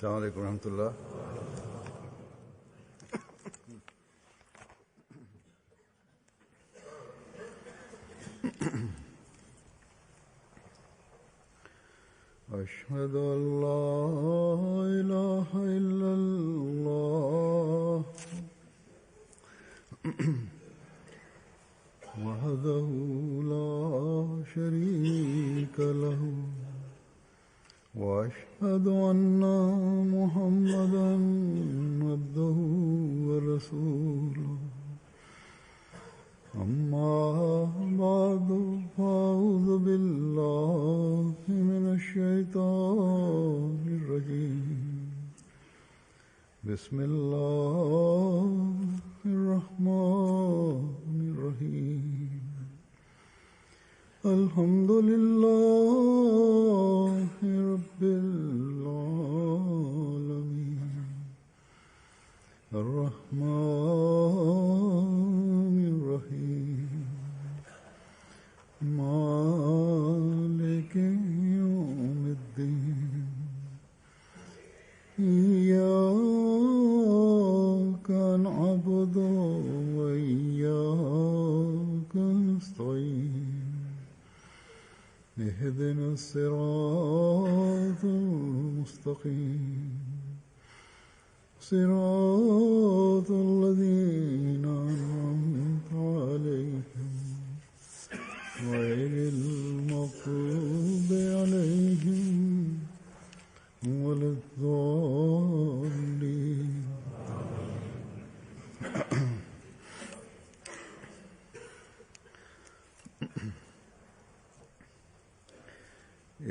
Assalamualaikum warahmatullahi. أشهد أن لا إله إلا الله وحده لا شريك له وأشهد أن محمدا عبده ورسوله أما بعد فأعوذ بالله من الشيطان الرجيم بسم الله الرحمن الرحيم الحمد لله رب العالمين الرحمن الرحيم مالك يوم الدين إياك نعبد وإياك نستعين اهدنا الصراط المستقيم صراط الذين أنعمت عليهم غير المغضوب عليهم ولا الضالين.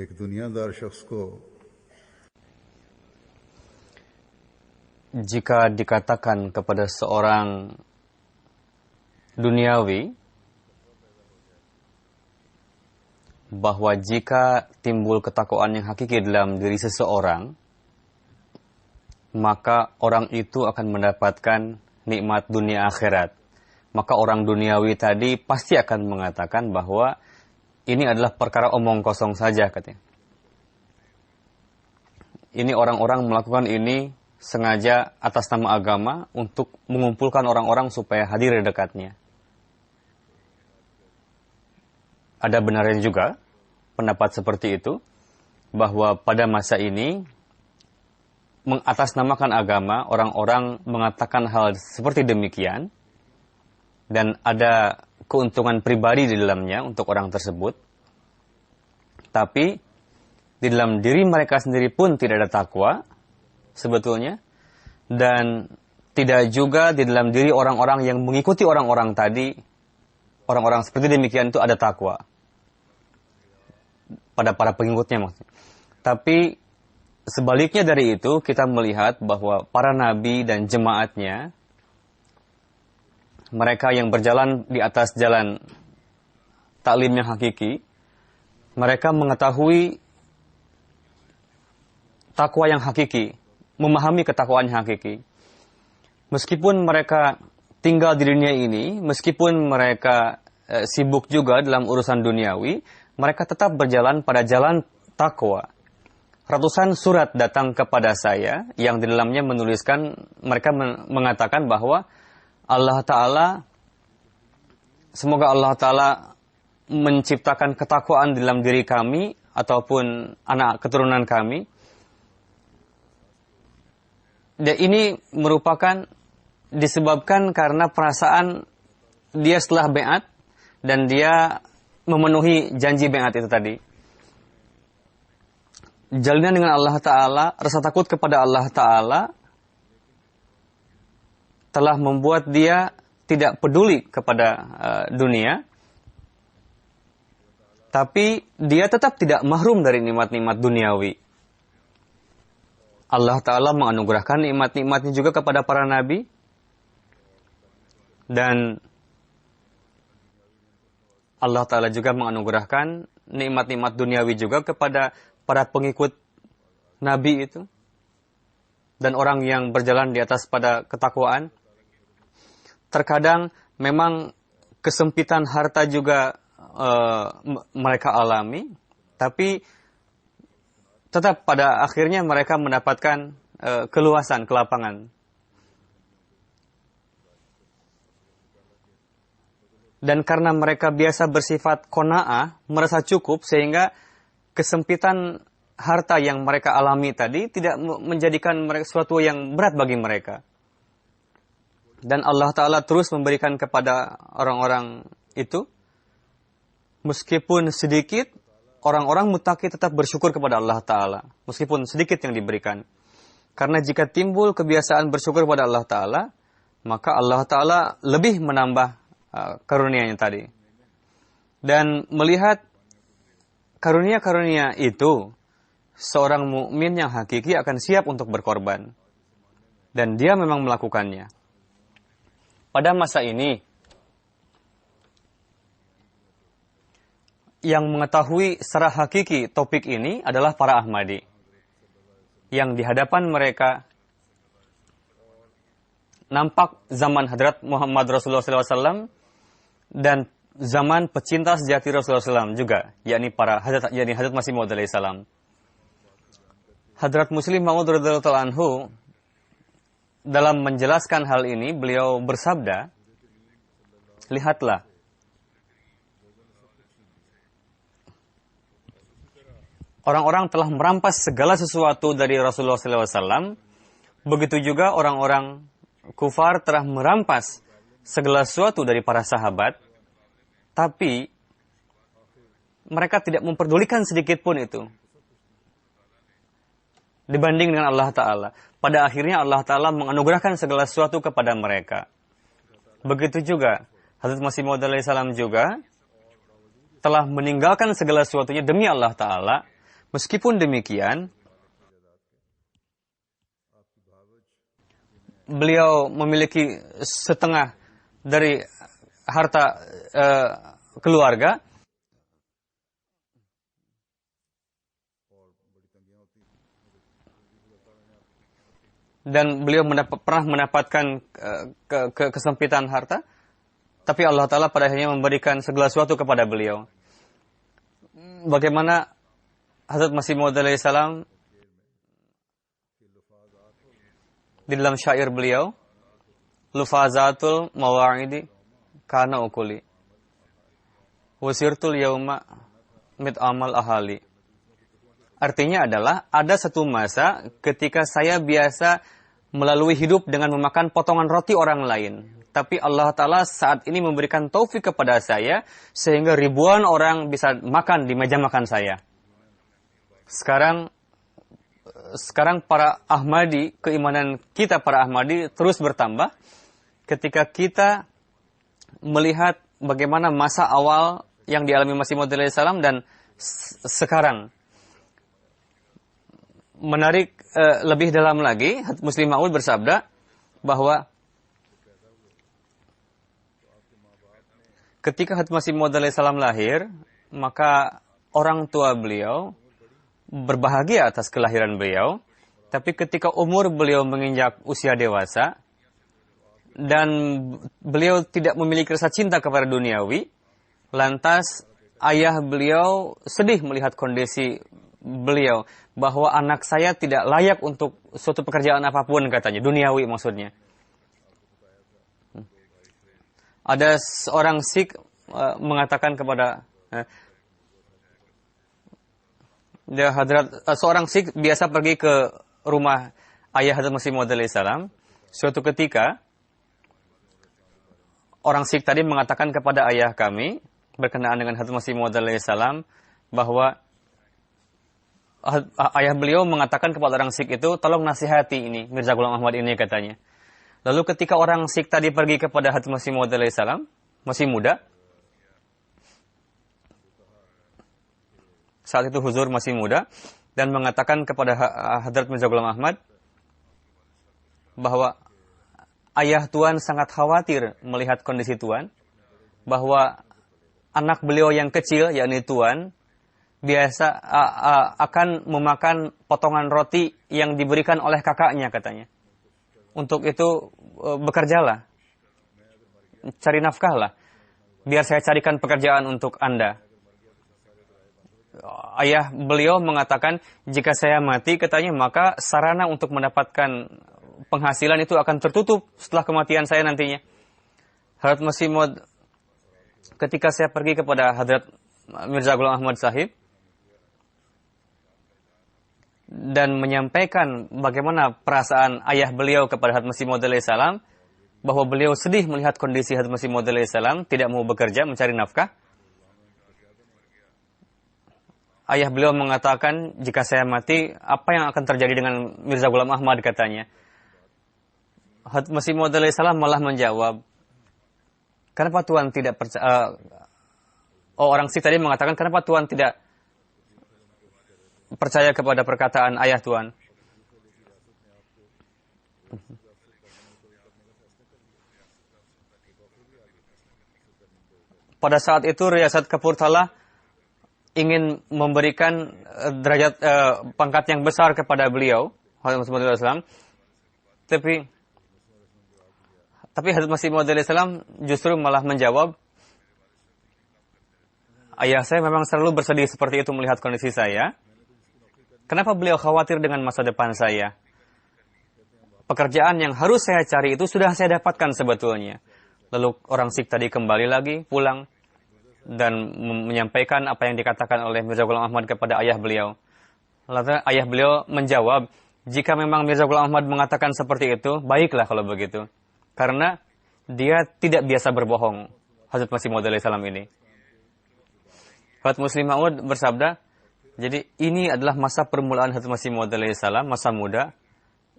एक दुनियादार शख्स को jika dikatakan kepada seorang duniawi bahwa jika timbul ketakwaan yang hakiki dalam diri seseorang, maka orang itu akan mendapatkan nikmat dunia akhirat. Maka orang duniawi tadi pasti akan mengatakan bahwa ini adalah perkara omong kosong saja, katanya. Ini orang-orang melakukan ini sengaja atas nama agama untuk mengumpulkan orang-orang supaya hadir di dekatnya. Ada benarnya juga pendapat seperti itu, bahwa pada masa ini mengatasnamakan agama, orang-orang mengatakan hal seperti demikian, dan ada keuntungan pribadi di dalamnya untuk orang tersebut. Tapi di dalam diri mereka sendiri pun tidak ada takwa sebetulnya, dan tidak juga di dalam diri orang-orang yang mengikuti orang-orang tadi, orang-orang seperti demikian itu ada takwa pada para pengikutnya maksudnya. Tapi sebaliknya dari itu, kita melihat bahwa para nabi dan jemaatnya, mereka yang berjalan di atas jalan taklim yang hakiki, mereka mengetahui takwa yang hakiki, memahami ketakwaan yang hakiki. Meskipun mereka tinggal di dunia ini, meskipun mereka sibuk juga dalam urusan duniawi, mereka tetap berjalan pada jalan takwa. Ratusan surat datang kepada saya yang di dalamnya menuliskan, mereka mengatakan bahwa Allah Ta'ala, semoga Allah Ta'ala menciptakan ketakwaan dalam diri kami ataupun anak keturunan kami. Dan ini merupakan disebabkan karena perasaan dia setelah beat dan dia memenuhi janji beat itu tadi. Jalinan dengan Allah Ta'ala, rasa takut kepada Allah Ta'ala telah membuat dia tidak peduli kepada dunia, tapi dia tetap tidak mahrum dari nikmat-nikmat duniawi. Allah Ta'ala menganugerahkan nikmat-nikmatnya juga kepada para nabi, dan Allah Ta'ala juga menganugerahkan nikmat-nikmat duniawi juga kepada para pengikut nabi itu, dan orang yang berjalan di atas pada ketakwaan. Terkadang memang kesempitan harta juga mereka alami, tapi tetap pada akhirnya mereka mendapatkan keluasan, kelapangan. Dan karena mereka biasa bersifat qanaah, merasa cukup, sehingga kesempitan harta yang mereka alami tadi tidak menjadikan mereka sesuatu yang berat bagi mereka. Dan Allah Ta'ala terus memberikan kepada orang-orang itu, meskipun sedikit, orang-orang muttaqi tetap bersyukur kepada Allah Ta'ala, meskipun sedikit yang diberikan. Karena jika timbul kebiasaan bersyukur kepada Allah Ta'ala, maka Allah Ta'ala lebih menambah karunia-Nya tadi. Dan melihat karunia-karunia itu, seorang mukmin yang hakiki akan siap untuk berkorban. Dan dia memang melakukannya. Pada masa ini, yang mengetahui secara hakiki topik ini adalah para Ahmadi. Yang di hadapan mereka nampak zaman Hadrat Muhammad Rasulullah SAW dan zaman pecinta sejati Rasulullah SAW juga, yakni Hadrat Masih Maud alaihissalam. Hadrat Muslim Maud radhiyallahu anhu dalam menjelaskan hal ini, beliau bersabda, lihatlah, orang-orang telah merampas segala sesuatu dari Rasulullah SAW. Begitu juga orang-orang kufar telah merampas segala sesuatu dari para sahabat. Tapi mereka tidak memperdulikan sedikit pun itu dibanding dengan Allah Ta'ala. Pada akhirnya Allah Ta'ala menganugerahkan segala sesuatu kepada mereka. Begitu juga Hazrat Masih Maud alaihissalam juga telah meninggalkan segala sesuatunya demi Allah Ta'ala. Meskipun demikian, beliau memiliki setengah dari harta keluarga. Dan beliau pernah mendapatkan kesempitan harta. Tapi Allah Ta'ala pada akhirnya memberikan segala sesuatu kepada beliau. Bagaimana Hazrat Masih Maud alaihissalam di dalam syair beliau, Lufazatul mawa'idi kana ukuli wasirtul yauma mit amal ahali. Artinya adalah, ada satu masa ketika saya biasa melalui hidup dengan memakan potongan roti orang lain. Tapi Allah Ta'ala saat ini memberikan taufik kepada saya, sehingga ribuan orang bisa makan di meja makan saya. Sekarang para Ahmadi, keimanan kita para Ahmadi terus bertambah ketika kita melihat bagaimana masa awal yang dialami Masih Maud alaihissalam dan sekarang. Menarik lebih dalam lagi, Muslim Maud bersabda bahwa ketika Hazrat Masih Maud alaihissalam lahir, maka orang tua beliau berbahagia atas kelahiran beliau. Tapi ketika umur beliau menginjak usia dewasa dan beliau tidak memiliki rasa cinta kepada duniawi, lantas ayah beliau sedih melihat kondisi beliau, bahwa anak saya tidak layak untuk suatu pekerjaan apapun, katanya, duniawi maksudnya. Ada seorang Sikh mengatakan kepada seorang Sikh biasa pergi ke rumah ayah Hazrat Masih Maud alaihissalam. Suatu ketika orang Sikh tadi mengatakan kepada ayah kami berkenaan dengan Hazrat Masih Maud alaihissalam bahwa ayah beliau mengatakan kepada orang Sikh itu, tolong nasihati ini Mirza Ghulam Ahmad ini, katanya. Lalu ketika orang Sikh tadi pergi kepada Hazrat Masih Maud alaihissalam, masih muda, saat itu Huzur masih muda, dan mengatakan kepada Hadrat Mirza Ghulam Ahmad bahwa ayah Tuan sangat khawatir melihat kondisi Tuan, bahwa anak beliau yang kecil, yakni Tuan, biasa akan memakan potongan roti yang diberikan oleh kakaknya, katanya. Untuk itu bekerjalah, cari nafkahlah, biar saya carikan pekerjaan untuk Anda. ayah beliau mengatakan, jika saya mati, katanya, maka sarana untuk mendapatkan penghasilan itu akan tertutup setelah kematian saya nantinya. Hadrat Masih Maud, ketika saya pergi kepada Hadrat Mirza Ghulam Ahmad Sahib dan menyampaikan bagaimana perasaan ayah beliau kepada Hadrat Masih Maud alaihi salam, bahwa beliau sedih melihat kondisi Hadrat Masih Maud alaihi salam tidak mau bekerja mencari nafkah. Ayah beliau mengatakan, jika saya mati, apa yang akan terjadi dengan Mirza Ghulam Ahmad, katanya. Hadrat Masih Maud alaihi salam malah menjawab, kenapa Tuhan tidak percaya? Orang Sikh tadi mengatakan, kenapa Tuhan tidak percaya kepada perkataan ayah Tuhan? Pada saat itu Riyasat Kapurthala ingin memberikan derajat pangkat yang besar kepada beliau, Hadrat Masih Maud alaihi salam, tapi Hadrat Masih Maud alaihi salam justru malah menjawab, ayah saya memang selalu bersedih seperti itu melihat kondisi saya. Kenapa beliau khawatir dengan masa depan saya? Pekerjaan yang harus saya cari itu sudah saya dapatkan sebetulnya. Lalu orang Sikh tadi kembali lagi pulang dan menyampaikan apa yang dikatakan oleh Mirza Ghulam Ahmad kepada ayah beliau. Lalu ayah beliau menjawab, jika memang Mirza Ghulam Ahmad mengatakan seperti itu, baiklah kalau begitu. Karena dia tidak biasa berbohong, Hadrat Masih Maud alaihi salam ini. Hadrat Muslim Maud bersabda, jadi ini adalah masa permulaan Hadrat Masih Maud alaihi salam, masa muda.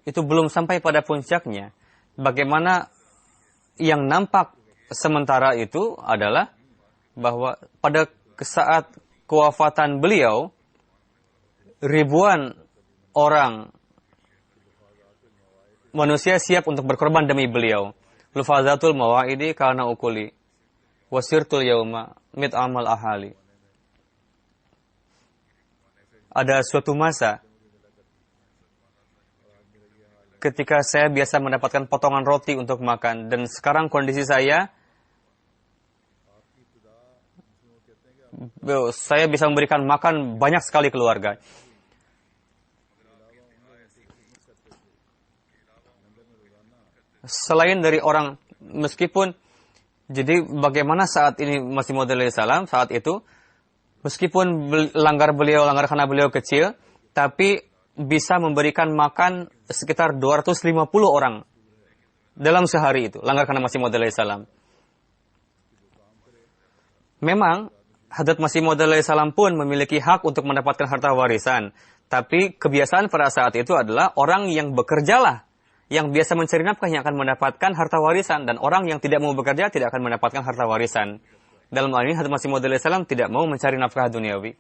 Itu belum sampai pada puncaknya. Bagaimana yang nampak sementara itu adalah bahwa pada saat kewafatan beliau, ribuan orang manusia siap untuk berkorban demi beliau. Lufazatul mawaidi kana ukuli wasirtul yauma mit amal ahali. Ada suatu masa ketika saya biasa mendapatkan potongan roti untuk makan, dan sekarang kondisi saya bisa memberikan makan banyak sekali keluarga. Selain dari orang, meskipun, jadi bagaimana saat ini Masih Maud alaihi salam saat itu, meskipun langgar karena beliau kecil, tapi bisa memberikan makan sekitar 250 orang dalam sehari itu, langgar karena Masih Maud alaihi salam. Memang Hadrat Masih Maud alaihi salam pun memiliki hak untuk mendapatkan harta warisan, tapi kebiasaan pada saat itu adalah orang yang bekerjalah yang biasa mencari nafkah yang akan mendapatkan harta warisan, dan orang yang tidak mau bekerja tidak akan mendapatkan harta warisan. Dalam hal ini Hadrat Masih Maud alaihi salam tidak mau mencari nafkah duniawi.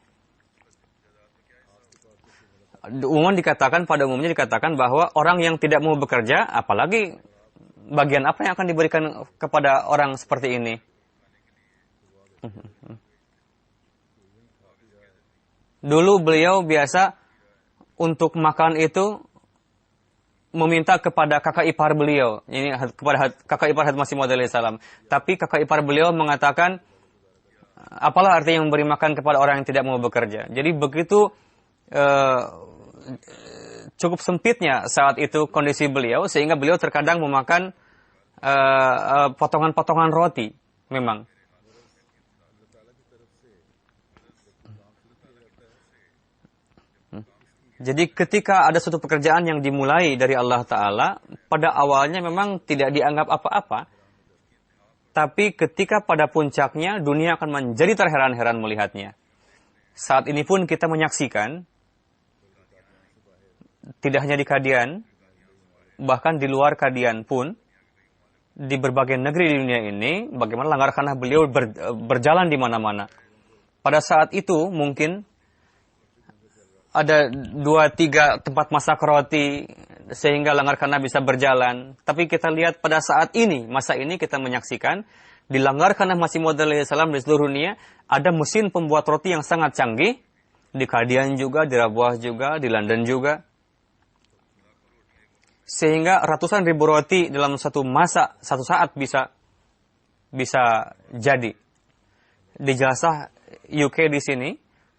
Pada umumnya dikatakan bahwa orang yang tidak mau bekerja, apalagi bagian apa yang akan diberikan kepada orang seperti ini? Dulu beliau biasa untuk makan itu meminta kepada kakak ipar beliau, ini kepada kakak ipar Hadrat Masih Maud alaihi salam. Tapi kakak ipar beliau mengatakan, apalah artinya memberi makan kepada orang yang tidak mau bekerja. Jadi begitu cukup sempitnya saat itu kondisi beliau, sehingga beliau terkadang memakan potongan-potongan roti memang. Jadi ketika ada suatu pekerjaan yang dimulai dari Allah Ta'ala, pada awalnya memang tidak dianggap apa-apa. Tapi ketika pada puncaknya, dunia akan menjadi terheran-heran melihatnya. Saat ini pun kita menyaksikan, tidak hanya di Kadian, bahkan di luar Kadian pun, di berbagai negeri di dunia ini, bagaimana langgar khanah beliau berjalan di mana-mana. Pada saat itu mungkin ada 2-3 tempat masak roti sehingga langgar khanah bisa berjalan. Tapi kita lihat pada saat ini, masa ini kita menyaksikan di langgar khanah Masih Maud alaihi salam di seluruh dunia ada mesin pembuat roti yang sangat canggih. Di Kadian juga, di Rabuah juga, di London juga. Sehingga ratusan ribu roti dalam satu saat bisa jadi. Di Jalsah UK di sini,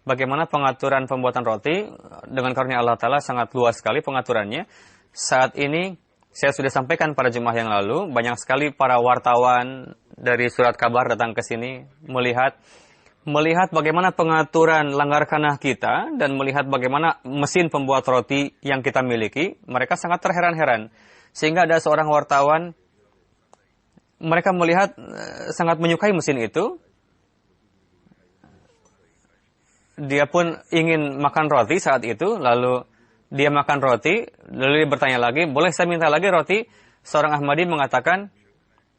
bagaimana pengaturan pembuatan roti. Dengan karunia Allah Ta'ala sangat luas sekali pengaturannya. Saat ini saya sudah sampaikan pada Jumat yang lalu, banyak sekali para wartawan dari surat kabar datang ke sini melihat bagaimana pengaturan langgar kanah kita dan melihat bagaimana mesin pembuat roti yang kita miliki. Mereka sangat terheran-heran. Sehingga ada seorang wartawan, mereka melihat sangat menyukai mesin itu. Dia pun ingin makan roti saat itu, lalu dia makan roti, lalu dia bertanya lagi, boleh saya minta lagi roti? Seorang Ahmadi mengatakan,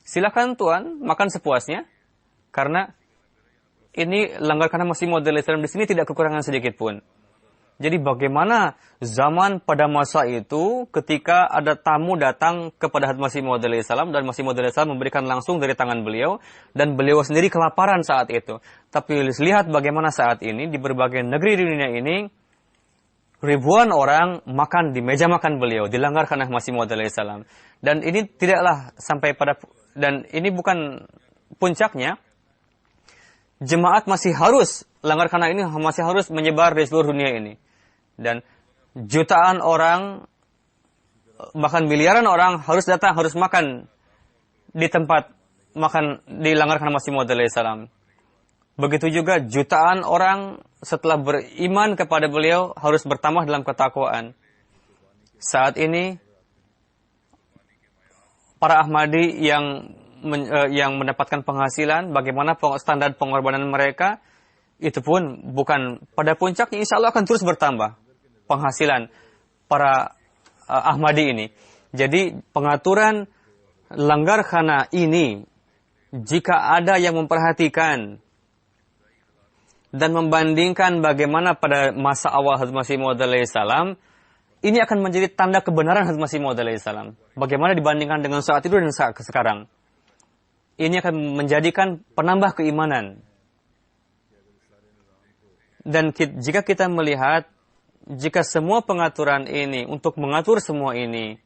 silakan tuan, makan sepuasnya, karena ini langgar kanah Masih Maud Islam di sini tidak kekurangan sedikit pun. Jadi bagaimana zaman pada masa itu ketika ada tamu datang kepada Hadrat Masih Maud Islam dan Masih Maud Islam memberikan langsung dari tangan beliau dan beliau sendiri kelaparan saat itu. Tapi lihat bagaimana saat ini di berbagai negeri di dunia ini ribuan orang makan di meja makan beliau di langgar kanah Masih Maud Islam. Dan ini tidaklah sampai pada, dan ini bukan puncaknya. Jemaat masih harus, langgar kanah ini masih harus menyebar di seluruh dunia ini. Dan jutaan orang, bahkan miliaran orang harus datang, harus makan di tempat makan di langgar kanah Masih Maud Islam. Begitu juga jutaan orang setelah beriman kepada beliau harus bertambah dalam ketakwaan. Saat ini para Ahmadi yang mendapatkan penghasilan, bagaimana standar pengorbanan mereka, itu pun bukan pada puncaknya, insya Allah akan terus bertambah penghasilan para Ahmadi ini. Jadi pengaturan langgar kanah ini, jika ada yang memperhatikan dan membandingkan bagaimana pada masa awal Hadrat Masih Maud Islam, ini akan menjadi tanda kebenaran Hadrat Masih Maud Islam. Bagaimana dibandingkan dengan saat itu dan saat sekarang. Ini akan menjadikan penambah keimanan. Dan jika kita melihat, jika semua pengaturan ini, untuk mengatur semua ini,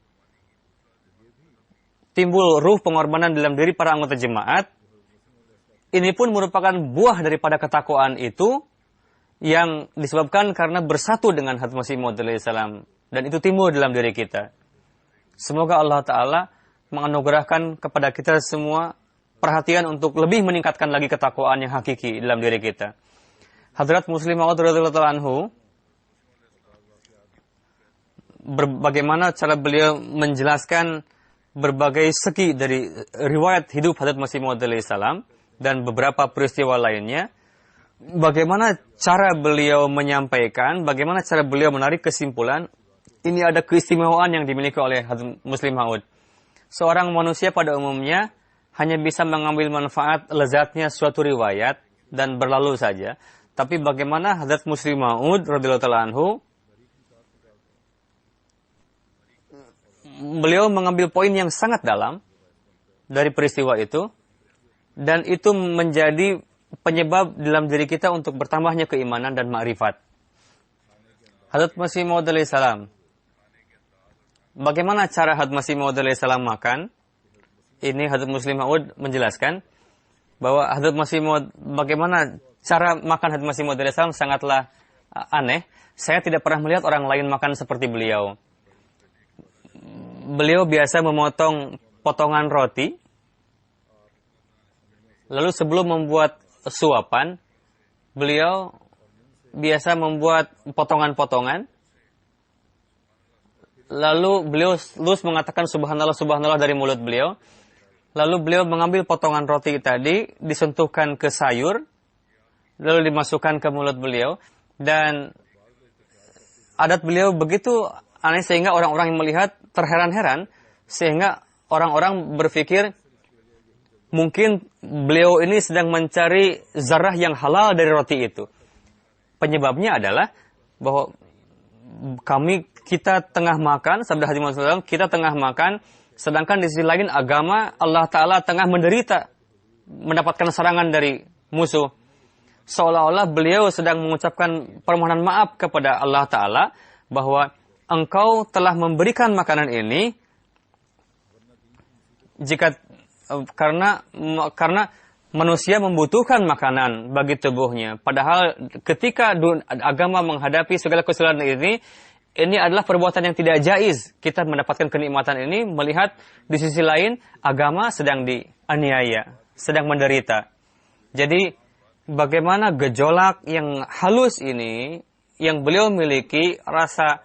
timbul ruh pengorbanan dalam diri para anggota jemaat, ini pun merupakan buah daripada ketakwaan itu, yang disebabkan karena bersatu dengan Hadrat Masih Maud Islam. Dan itu timbul dalam diri kita. Semoga Allah Ta'ala menganugerahkan kepada kita semua perhatian untuk lebih meningkatkan lagi ketakwaan yang hakiki dalam diri kita. Hadrat Muslim Maud radhiyallahu anhu, bagaimana cara beliau menjelaskan berbagai segi dari riwayat hidup Hadrat Masih Maud Islam dan beberapa peristiwa lainnya. Bagaimana cara beliau menyampaikan, bagaimana cara beliau menarik kesimpulan, ini ada keistimewaan yang dimiliki oleh Hadrat Muslim Maud. Seorang manusia pada umumnya hanya bisa mengambil manfaat lezatnya suatu riwayat dan berlalu saja. Tapi bagaimana Hadrat Muslim Maud radhiyallahu anhu, beliau mengambil poin yang sangat dalam dari peristiwa itu, dan itu menjadi penyebab dalam diri kita untuk bertambahnya keimanan dan ma'rifat. Hadrat Masih Maud Islam, bagaimana cara Hadrat Masih Maud Islam makan? Ini Hadrat Muslim Maud menjelaskan bahwa Hadrat Masih Maud, bagaimana cara makan Hadrat Masih Maud Islam sangatlah aneh. Saya tidak pernah melihat orang lain makan seperti beliau. Beliau biasa memotong potongan roti, lalu sebelum membuat suapan, beliau biasa membuat potongan-potongan, lalu beliau terus mengatakan subhanallah, subhanallah dari mulut beliau. Lalu beliau mengambil potongan roti tadi, disentuhkan ke sayur, lalu dimasukkan ke mulut beliau. Dan adat beliau begitu aneh sehingga orang-orang yang melihat terheran-heran, sehingga orang-orang berpikir mungkin beliau ini sedang mencari zarah yang halal dari roti itu. Penyebabnya adalah bahwa kita tengah makan, sabda Hadrat Muhammad SAW, kita tengah makan, sedangkan di sisi lain agama Allah Ta'ala tengah menderita, mendapatkan serangan dari musuh. Seolah-olah beliau sedang mengucapkan permohonan maaf kepada Allah Ta'ala, bahwa engkau telah memberikan makanan ini, karena manusia membutuhkan makanan bagi tubuhnya. Padahal ketika agama menghadapi segala kesulitan ini adalah perbuatan yang tidak jaiz. Kita mendapatkan kenikmatan ini melihat di sisi lain agama sedang dianiaya, sedang menderita. Jadi bagaimana gejolak yang halus ini yang beliau miliki, rasa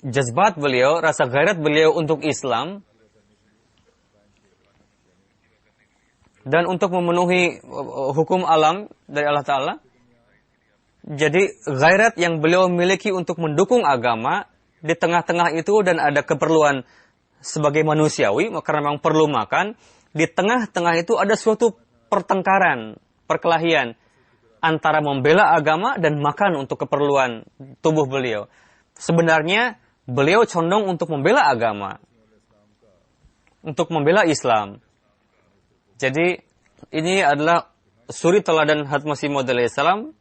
jazbat beliau, rasa gairat beliau untuk Islam dan untuk memenuhi hukum alam dari Allah Ta'ala. Jadi gairat yang beliau miliki untuk mendukung agama di tengah-tengah itu, dan ada keperluan sebagai manusiawi karena memang perlu makan. Di tengah-tengah itu ada suatu pertengkaran, perkelahian antara membela agama dan makan untuk keperluan tubuh beliau. Sebenarnya beliau condong untuk membela agama, untuk membela Islam. Jadi ini adalah suri teladan Hadrat Masih Maud alaihissalam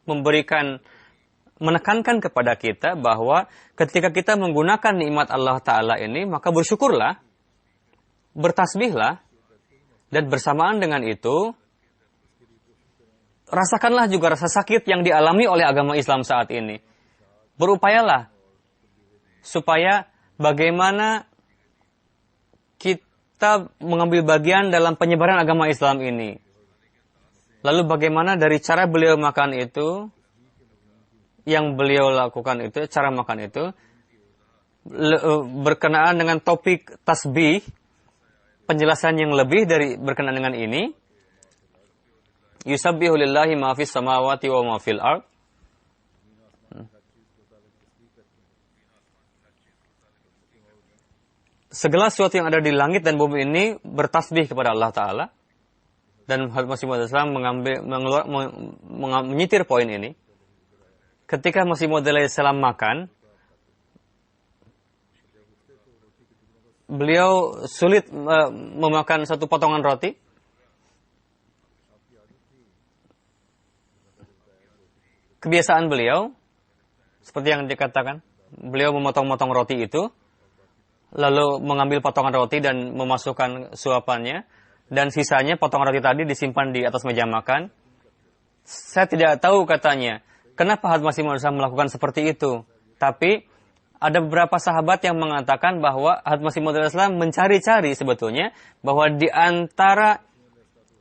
menekankan kepada kita bahwa ketika kita menggunakan nikmat Allah Ta'ala ini, maka bersyukurlah, bertasbihlah, dan bersamaan dengan itu rasakanlah juga rasa sakit yang dialami oleh agama Islam saat ini. Berupayalah supaya bagaimana kita mengambil bagian dalam penyebaran agama Islam ini. Lalu bagaimana dari cara beliau makan itu, yang beliau lakukan itu, cara makan itu, berkenaan dengan topik tasbih, penjelasan yang lebih dari berkenaan dengan ini. Yusabbihu lillahi ma fis samawati wa ma fil ard. Segala sesuatu yang ada di langit dan bumi ini bertasbih kepada Allah Ta'ala. Dan Hadrat Masih Maud alaihissalam menyitir poin ini. Ketika Masih Maud alaihissalam makan, beliau sulit memakan satu potongan roti. Kebiasaan beliau, seperti yang dikatakan, beliau memotong-motong roti itu, lalu mengambil potongan roti dan memasukkan suapannya, dan sisanya potongan roti tadi disimpan di atas meja makan. Saya tidak tahu, katanya, kenapa Hadrat Masih Maud melakukan seperti itu. Tapi ada beberapa sahabat yang mengatakan bahwa Hadrat Masih Maud mencari-cari sebetulnya bahwa di antara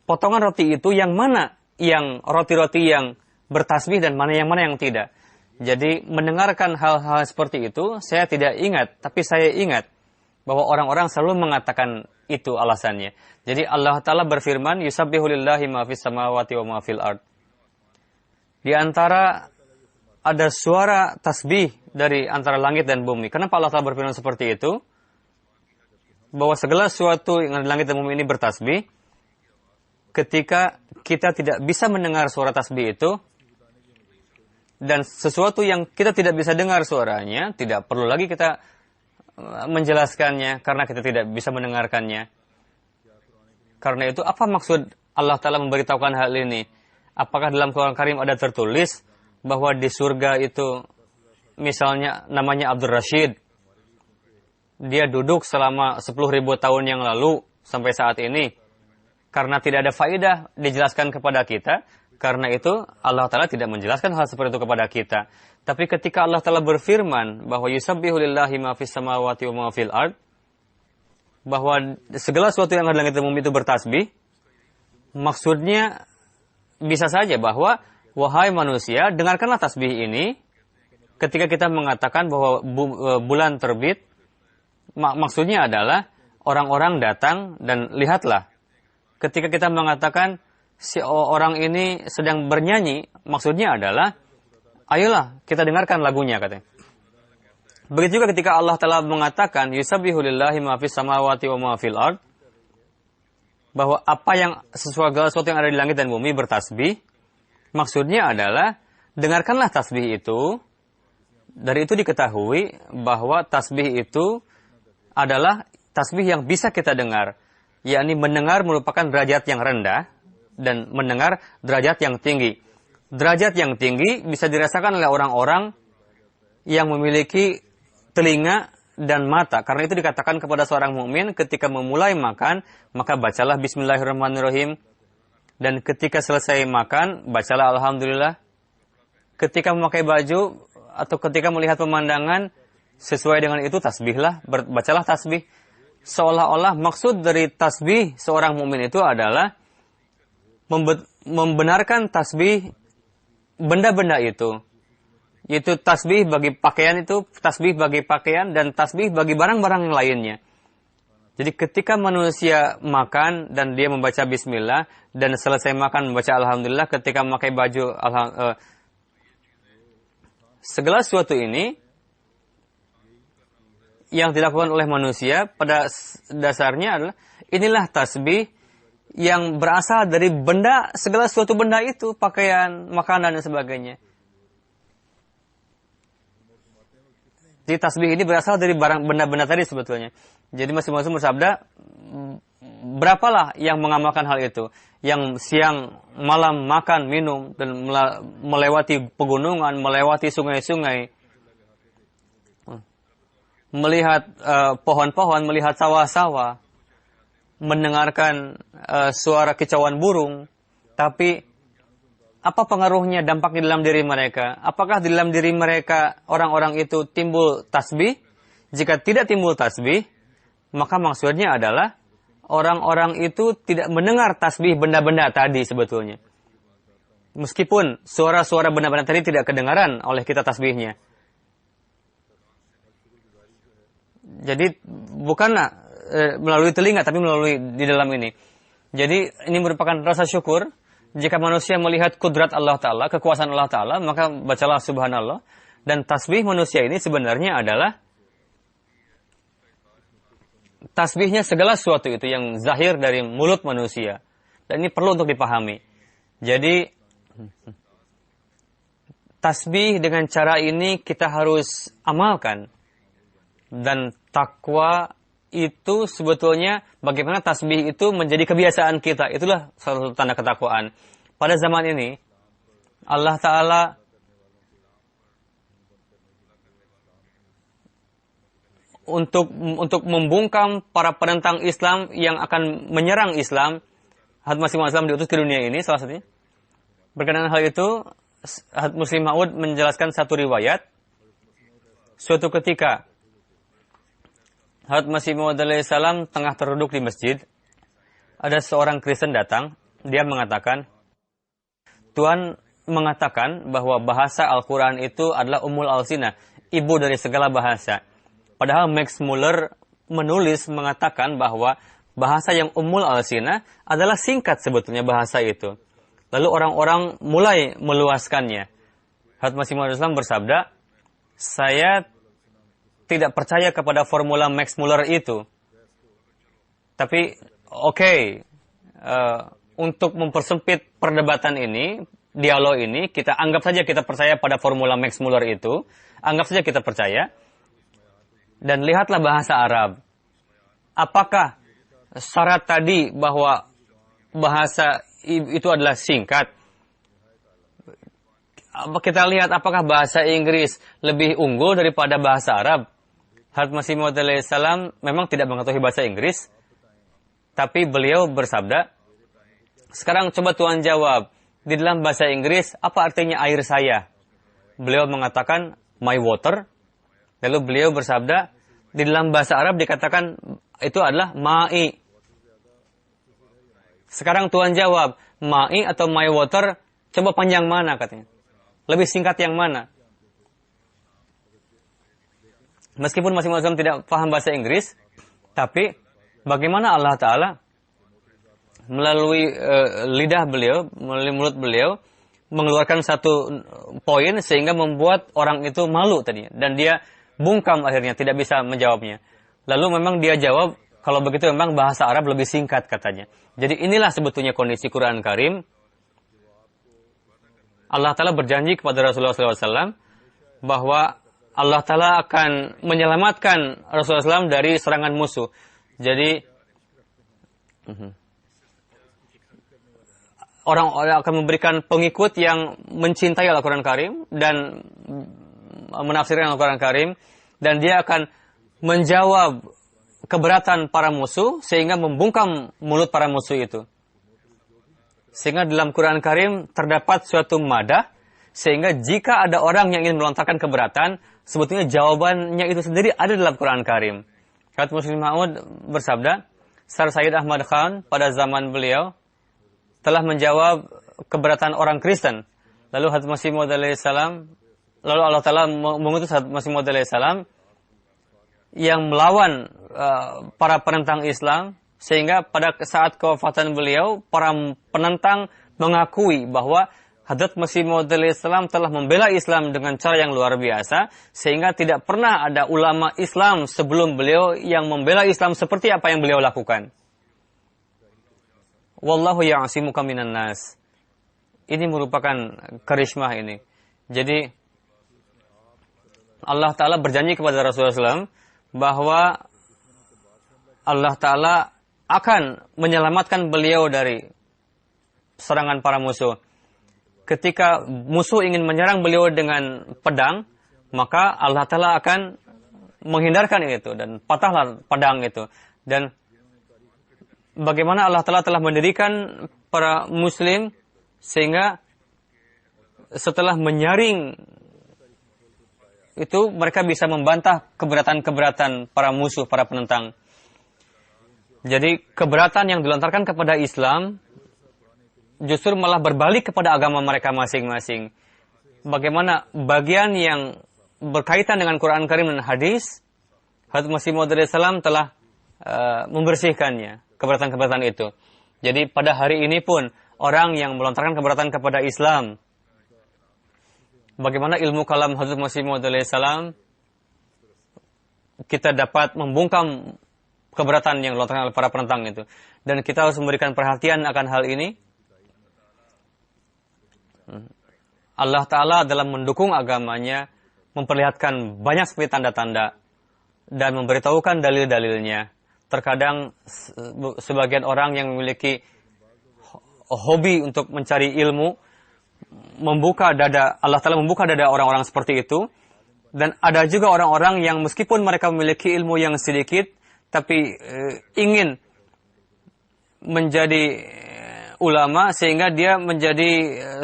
potongan roti itu yang mana yang roti-roti yang bertasbih dan mana yang tidak. Jadi mendengarkan hal-hal seperti itu saya tidak ingat, tapi saya ingat bahwa orang-orang selalu mengatakan itu alasannya. Jadi Allah Ta'ala berfirman, Yusabbihu lillahi ma fis samawati wa ma fil ard. Di antara ada suara tasbih dari antara langit dan bumi. Kenapa Allah Ta'ala berfirman seperti itu? Bahwa segala sesuatu yang ada di langit dan bumi ini bertasbih. Ketika kita tidak bisa mendengar suara tasbih itu, dan sesuatu yang kita tidak bisa dengar suaranya, tidak perlu lagi kita menjelaskannya karena kita tidak bisa mendengarkannya. Karena itu, apa maksud Allah Ta'ala memberitahukan hal ini? Apakah dalam Quran Karim ada tertulis bahwa di surga itu, misalnya namanya Abdul Rashid, dia duduk selama 10.000 tahun yang lalu sampai saat ini, karena tidak ada faedah dijelaskan kepada kita. Karena itu Allah Ta'ala tidak menjelaskan hal seperti itu kepada kita. Tapi ketika Allah Ta'ala berfirman bahwa Yusabbihu lillahi ma fis samawati wa ma fil ard, bahwa segala sesuatu yang ada di langit dan bumi itu bertasbih, maksudnya bisa saja bahwa wahai manusia, dengarkanlah tasbih ini. Ketika kita mengatakan bahwa bulan terbit, maksudnya adalah orang-orang datang dan lihatlah. Ketika kita mengatakan si orang ini sedang bernyanyi, maksudnya adalah ayolah kita dengarkan lagunya, katanya. Begitu juga ketika Allah Ta'ala mengatakan Yusabbihu lillahi ma fis samawati wa ma fil ard, bahwa apa yang segala sesuatu yang ada di langit dan bumi bertasbih, maksudnya adalah dengarkanlah tasbih itu. Dari itu diketahui bahwa tasbih itu adalah tasbih yang bisa kita dengar, yakni mendengar merupakan derajat yang rendah dan mendengar derajat yang tinggi. Derajat yang tinggi bisa dirasakan oleh orang-orang yang memiliki telinga dan mata. Karena itu dikatakan kepada seorang mukmin ketika memulai makan, maka bacalah Bismillahirrahmanirrahim. Dan ketika selesai makan, bacalah alhamdulillah. Ketika memakai baju atau ketika melihat pemandangan, sesuai dengan itu tasbihlah, bacalah tasbih. Seolah-olah maksud dari tasbih seorang mukmin itu adalah membenarkan tasbih benda-benda itu. Yaitu tasbih bagi pakaian itu, tasbih bagi pakaian, dan tasbih bagi barang-barang yang lainnya. Jadi ketika manusia makan dan dia membaca bismillah, dan selesai makan membaca alhamdulillah, ketika memakai baju, segala sesuatu ini yang dilakukan oleh manusia pada dasarnya adalah inilah tasbih yang berasal dari benda, segala sesuatu benda itu, pakaian, makanan, dan sebagainya. Jadi tasbih ini berasal dari barang benda-benda tadi sebetulnya. Jadi masing-masing bersabda, berapalah yang mengamalkan hal itu, yang siang malam makan, minum, dan melewati pegunungan, melewati sungai-sungai, melihat pohon-pohon, melihat sawah-sawah, mendengarkan suara kicauan burung, tapi apa pengaruhnya, dampak di dalam diri mereka? Apakah di dalam diri mereka orang-orang itu timbul tasbih? Jika tidak timbul tasbih, maka maksudnya adalah orang-orang itu tidak mendengar tasbih benda-benda tadi sebetulnya. Meskipun suara-suara benda-benda tadi tidak kedengaran oleh kita tasbihnya. Jadi bukanlah melalui telinga, tapi melalui di dalam ini. Jadi ini merupakan rasa syukur. Jika manusia melihat kudrat Allah Ta'ala, kekuasaan Allah Ta'ala, maka bacalah subhanallah. Dan tasbih manusia ini sebenarnya adalah tasbihnya segala sesuatu itu yang zahir dari mulut manusia. Dan ini perlu untuk dipahami. Jadi tasbih dengan cara ini kita harus amalkan. Dan takwa itu sebetulnya bagaimana tasbih itu menjadi kebiasaan kita. Itulah salah satu tanda ketakwaan. Pada zaman ini Allah Ta'ala untuk membungkam para penentang Islam yang akan menyerang Islam, Hadrat Masih Maud Islam diutus ke dunia ini salah satunya. Berkenaan hal itu, Hadrat Muslim Maud menjelaskan satu riwayat. Suatu ketika Hadrat Masih Maud alaihissalam tengah terduduk di masjid. Ada seorang Kristen datang. Dia mengatakan, Tuhan mengatakan bahwa bahasa Al-Quran itu adalah Ummul Alsinah, ibu dari segala bahasa. Padahal Max Muller menulis mengatakan bahwa bahasa yang Ummul Alsinah adalah singkat sebetulnya bahasa itu. Lalu orang-orang mulai meluaskannya. Hadrat Masih Maud alaihissalam bersabda, saya tidak percaya kepada formula Max Muller itu. Tapi untuk mempersempit perdebatan ini, dialog ini, kita anggap saja kita percaya pada formula Max Muller itu. Anggap saja kita percaya. Dan lihatlah bahasa Arab. Apakah syarat tadi bahwa bahasa itu adalah singkat? Kita lihat apakah bahasa Inggris lebih unggul daripada bahasa Arab. Hadrat Masih Maud alaihissalam memang tidak mengetahui bahasa Inggris, tapi beliau bersabda, sekarang coba Tuhan jawab, di dalam bahasa Inggris, apa artinya air saya? Beliau mengatakan, my water. Lalu beliau bersabda, di dalam bahasa Arab dikatakan, itu adalah ma'i. Sekarang Tuhan jawab, ma'i atau my water, coba panjang mana katanya? Lebih singkat yang mana? Meskipun Masih Maud tidak paham bahasa Inggris, tapi bagaimana Allah Ta'ala melalui lidah beliau, melalui mulut beliau, mengeluarkan satu poin sehingga membuat orang itu malu tadinya. Dan dia bungkam akhirnya, tidak bisa menjawabnya. Lalu memang dia jawab, kalau begitu memang bahasa Arab lebih singkat katanya. Jadi inilah sebetulnya kondisi Quran Karim. Allah Ta'ala berjanji kepada Rasulullah SAW bahwa Allah Ta'ala akan menyelamatkan Rasulullah SAW dari serangan musuh. Jadi, orang-orang akan memberikan pengikut yang mencintai Al-Quran Karim dan menafsirkan Al-Quran Karim. Dan dia akan menjawab keberatan para musuh sehingga membungkam mulut para musuh itu. Sehingga dalam Quran Karim terdapat suatu madah, sehingga jika ada orang yang ingin melontarkan keberatan, sebetulnya jawabannya itu sendiri ada dalam Quran Karim. Kata Muslim Maud bersabda, Sar Sayyid Ahmad Khan pada zaman beliau telah menjawab keberatan orang Kristen. Lalu Hazrat Masih Maud alaihissalam, lalu Allah Ta'ala mengutus Hazrat Masih Maud alaihissalam yang melawan para penentang Islam, sehingga pada saat kewafatan beliau, para penentang mengakui bahwa Hadrat Masih Maud alaihissalam telah membela Islam dengan cara yang luar biasa, sehingga tidak pernah ada ulama Islam sebelum beliau yang membela Islam seperti apa yang beliau lakukan. Wallahu ya'asimuka minan nas. Ini merupakan karismah ini. Jadi Allah Ta'ala berjanji kepada Rasulullah SAW bahwa Allah Ta'ala akan menyelamatkan beliau dari serangan para musuh. Ketika musuh ingin menyerang beliau dengan pedang, maka Allah Ta'ala akan menghindarkan itu dan patahlah pedang itu. Dan bagaimana Allah Ta'ala telah mendirikan para muslim sehingga setelah menyaring itu mereka bisa membantah keberatan-keberatan para musuh, para penentang. Jadi keberatan yang dilontarkan kepada Islam justru malah berbalik kepada agama mereka masing-masing. Bagaimana bagian yang berkaitan dengan Quran Karim dan hadis, Hadrat Masih Maud alaihissalam telah membersihkannya, keberatan-keberatan itu. Jadi pada hari ini pun orang yang melontarkan keberatan kepada Islam, bagaimana ilmu kalam Hadrat Masih Maud alaihissalam, kita dapat membungkam keberatan yang dilontarkan oleh para penentang itu. Dan kita harus memberikan perhatian akan hal ini. Allah Ta'ala dalam mendukung agamanya memperlihatkan banyak sekali tanda-tanda dan memberitahukan dalil-dalilnya. Terkadang sebagian orang yang memiliki hobi untuk mencari ilmu membuka dada, Allah Ta'ala membuka dada orang-orang seperti itu. Dan ada juga orang-orang yang meskipun mereka memiliki ilmu yang sedikit, tapi ingin menjadi ulama sehingga dia menjadi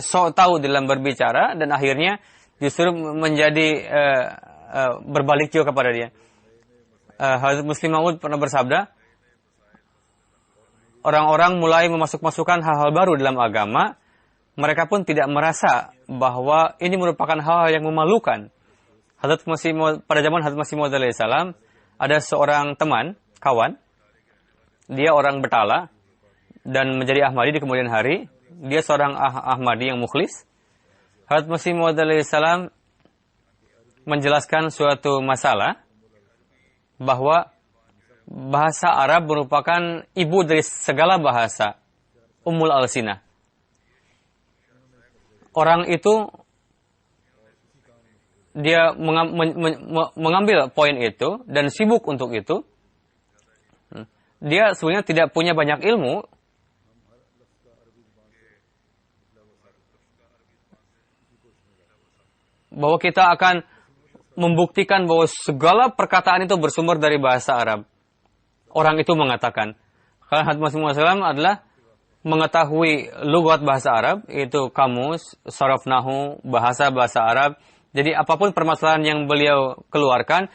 sok tahu dalam berbicara dan akhirnya justru menjadi berbalik juga kepada dia. Hazrat Muslim Maud pernah bersabda, orang-orang mulai memasuk-masukkan hal-hal baru dalam agama, mereka pun tidak merasa bahwa ini merupakan hal-hal yang memalukan. Hazrat Masih Maud, pada zaman Hazrat Masih Maud alaihissalam, ada seorang teman, kawan, dia orang Betala dan menjadi Ahmadi di kemudian hari. Dia seorang Ahmadi yang mukhlis. Hazrat Masih Maud alaihissalam menjelaskan suatu masalah bahwa bahasa Arab merupakan ibu dari segala bahasa, Ummul Alsinah. Orang itu dia mengambil poin itu dan sibuk untuk itu. Dia sebenarnya tidak punya banyak ilmu. Bahwa kita akan membuktikan bahwa segala perkataan itu bersumber dari bahasa Arab. Orang itu mengatakan. Karena Hadrat Masih Maud adalah mengetahui lugat bahasa Arab, itu kamus, saraf nahu, bahasa-bahasa Arab. Jadi apapun permasalahan yang beliau keluarkan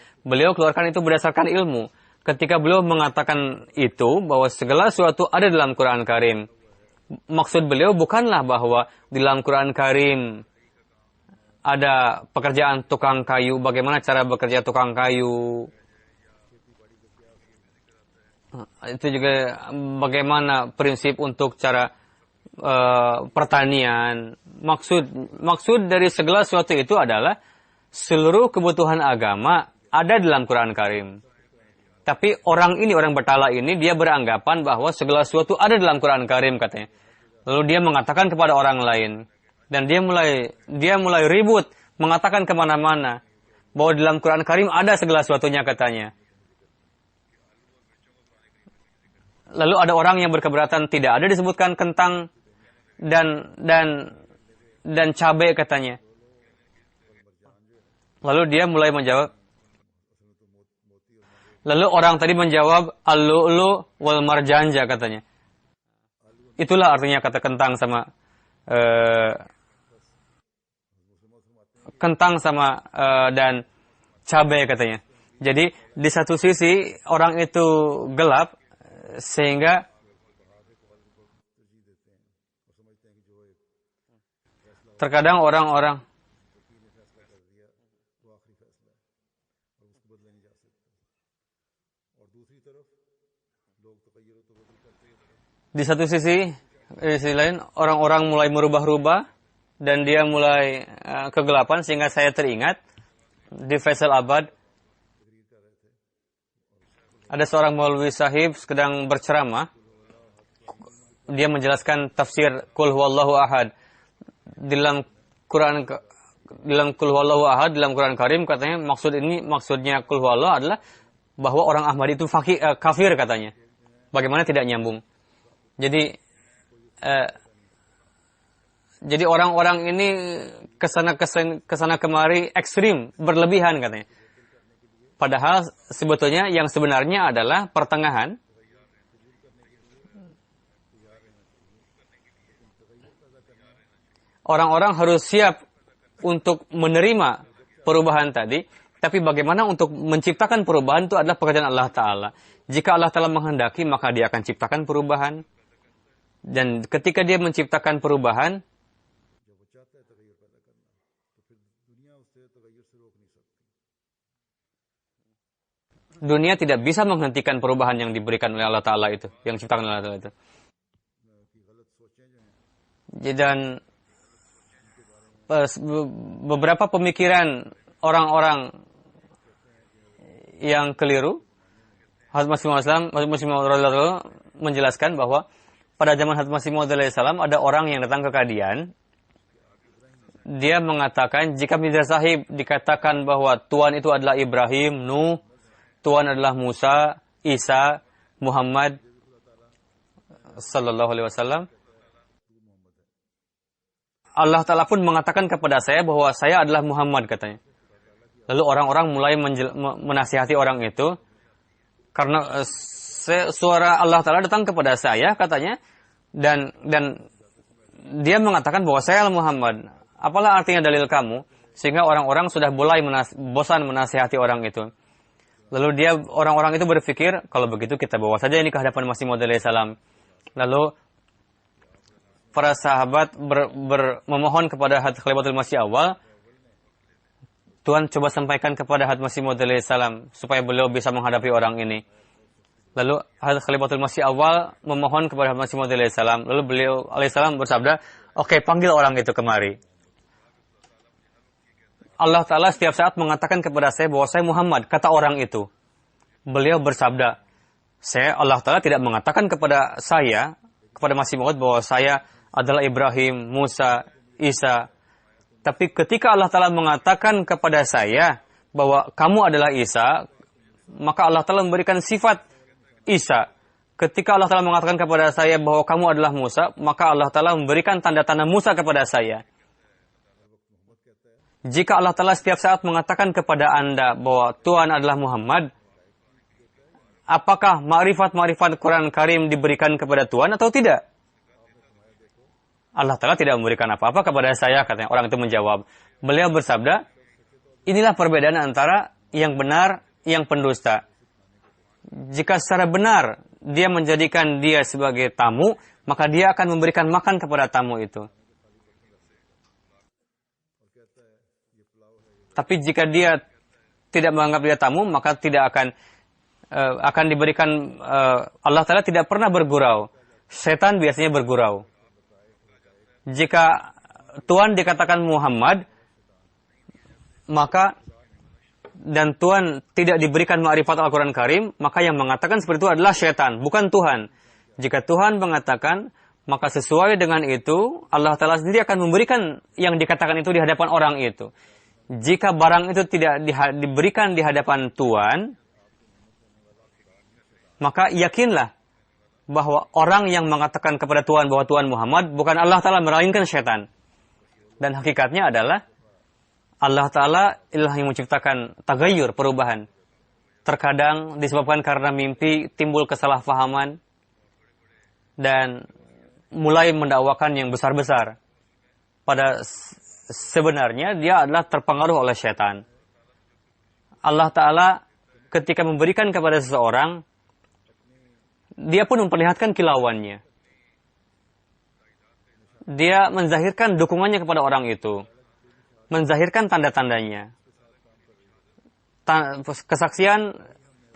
itu berdasarkan ilmu. Ketika beliau mengatakan itu, bahwa segala sesuatu ada dalam Quran Karim. Maksud beliau bukanlah bahwa di dalam Quran Karim ada pekerjaan tukang kayu, bagaimana cara bekerja tukang kayu. Itu juga bagaimana prinsip untuk cara pertanian. Maksud dari segala sesuatu itu adalah seluruh kebutuhan agama ada dalam Quran Karim. Tapi orang Betala ini, dia beranggapan bahwa segala sesuatu ada dalam Quran Karim katanya. Lalu dia mengatakan kepada orang lain. Dan dia mulai ribut, mengatakan kemana-mana bahwa dalam Quran Karim ada segala sesuatunya katanya. Lalu ada orang yang berkeberatan, tidak ada disebutkan kentang dan cabai katanya. Lalu dia mulai menjawab. Lalu orang tadi menjawab al-lu'lu wal marjanja katanya. itulah artinya kata kentang sama dan cabai katanya. Jadi di satu sisi orang itu gelap sehingga terkadang orang-orang di satu sisi, di sisi lain orang-orang mulai merubah-rubah dan dia mulai kegelapan sehingga saya teringat di Faisalabad ada seorang maulwi sahib sedang berceramah. Dia menjelaskan tafsir Qul Huwallahu Ahad. Dalam Quran Karim katanya maksudnya Qul Huwallahu adalah bahwa orang Ahmadi itu kafir katanya. Bagaimana tidak nyambung? Jadi orang-orang ini kesana kemari ekstrim, berlebihan katanya. Padahal sebetulnya yang sebenarnya adalah pertengahan. Orang-orang harus siap untuk menerima perubahan tadi, tapi bagaimana untuk menciptakan perubahan itu adalah pekerjaan Allah Ta'ala. Jika Allah Ta'ala menghendaki, maka dia akan ciptakan perubahan. Dan ketika dia menciptakan perubahan, dunia tidak bisa menghentikan perubahan yang diberikan oleh Allah Ta'ala itu, yang diciptakan oleh Allah Ta'ala itu. Dan beberapa pemikiran orang-orang yang keliru, Hazrat Masih Maud menjelaskan bahwa pada zaman Hazrat Masih Maud ada orang yang datang ke Qadian. Dia mengatakan jika Mirza Sahib dikatakan bahwa Tuhan itu adalah Ibrahim, Nuh, Tuhan adalah Musa, Isa, Muhammad sallallahu alaihi wasallam, Allah Ta'ala pun mengatakan kepada saya bahwa saya adalah Muhammad katanya. Lalu orang-orang mulai menasihati orang itu karena suara Allah Ta'ala datang kepada saya katanya, dan dia mengatakan bahwa saya adalah Muhammad. Apalah artinya dalil kamu? Sehingga orang-orang sudah mulai bosan menasihati orang itu. Lalu orang-orang itu berpikir, kalau begitu kita bawa saja ini ke hadapan Masih Maud alaihi salam. Lalu para sahabat memohon kepada Hadrat Khalifatul Masih Awal, Tuhan coba sampaikan kepada Hadrat Masih Maud alaihi salam supaya beliau bisa menghadapi orang ini. Lalu Hadrat Khalifatul Masih Awal memohon kepada Hadrat Masih Maud alaihi salam. Lalu beliau alaihi salam bersabda, "Oke, panggil orang itu kemari." Allah Ta'ala setiap saat mengatakan kepada saya bahwa saya Muhammad, kata orang itu. Beliau bersabda, Allah Ta'ala tidak mengatakan kepada saya, kepada Masih Maud bahwa saya adalah Ibrahim, Musa, Isa. Tapi ketika Allah Ta'ala mengatakan kepada saya bahwa kamu adalah Isa, maka Allah Ta'ala memberikan sifat Isa. Ketika Allah Ta'ala mengatakan kepada saya bahwa kamu adalah Musa, maka Allah Ta'ala memberikan tanda-tanda Musa kepada saya. Jika Allah Ta'ala setiap saat mengatakan kepada Anda bahwa Tuhan adalah Muhammad, apakah ma'rifat-ma'rifat Quran Karim diberikan kepada Tuhan atau tidak? Allah Ta'ala tidak memberikan apa-apa kepada saya, katanya. Orang itu menjawab. Beliau bersabda, inilah perbedaan antara yang benar, yang pendusta. Jika secara benar dia menjadikan dia sebagai tamu, maka dia akan memberikan makan kepada tamu itu. Tapi jika dia tidak menganggap dia tamu, maka tidak akan diberikan. Allah Ta'ala tidak pernah bergurau. Setan biasanya bergurau. Jika Tuhan dikatakan Muhammad, maka dan Tuhan tidak diberikan ma'rifat Al-Quran Karim, maka yang mengatakan seperti itu adalah setan, bukan Tuhan. Jika Tuhan mengatakan, maka sesuai dengan itu, Allah Ta'ala sendiri akan memberikan yang dikatakan itu di hadapan orang itu. Jika barang itu tidak diberikan di hadapan Tuhan, maka yakinlah bahwa orang yang mengatakan kepada Tuhan bahwa Tuhan Muhammad bukan Allah Ta'ala, melainkan syaitan. Dan hakikatnya adalah Allah Ta'ala ialah yang menciptakan tagayyur, perubahan. Terkadang disebabkan karena mimpi timbul kesalahpahaman. Dan mulai mendakwakan yang besar-besar. Pada sebenarnya dia adalah terpengaruh oleh syaitan. Allah Ta'ala ketika memberikan kepada seseorang, dia pun memperlihatkan kilauannya. Dia menzahirkan dukungannya kepada orang itu. Menzahirkan tanda-tandanya. Kesaksian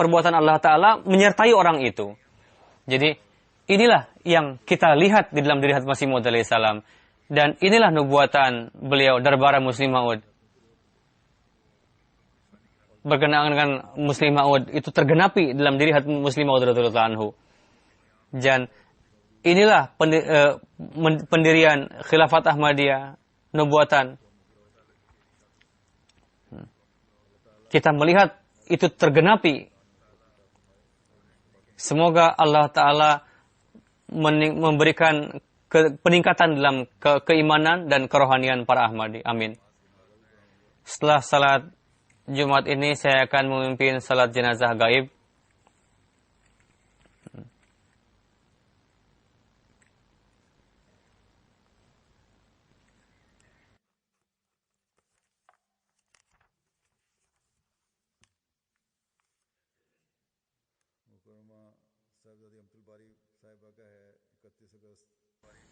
perbuatan Allah Ta'ala menyertai orang itu. Jadi, inilah yang kita lihat di dalam diri Hadrat Masih Maud alaihissalam. Dan inilah nubuatan beliau, Darbara Muslim Maud. Berkenaan dengan Muslim Maud, itu tergenapi dalam diri Hadrat Muslim Maud radhiyallahu anhu. Dan inilah pendirian Khilafat Ahmadiyah, nubuatan. Kita melihat itu tergenapi. Semoga Allah Ta'ala memberikan peningkatan dalam keimanan dan kerohanian para Ahmadi. Amin. Setelah salat Jumat ini saya akan memimpin salat jenazah gaib.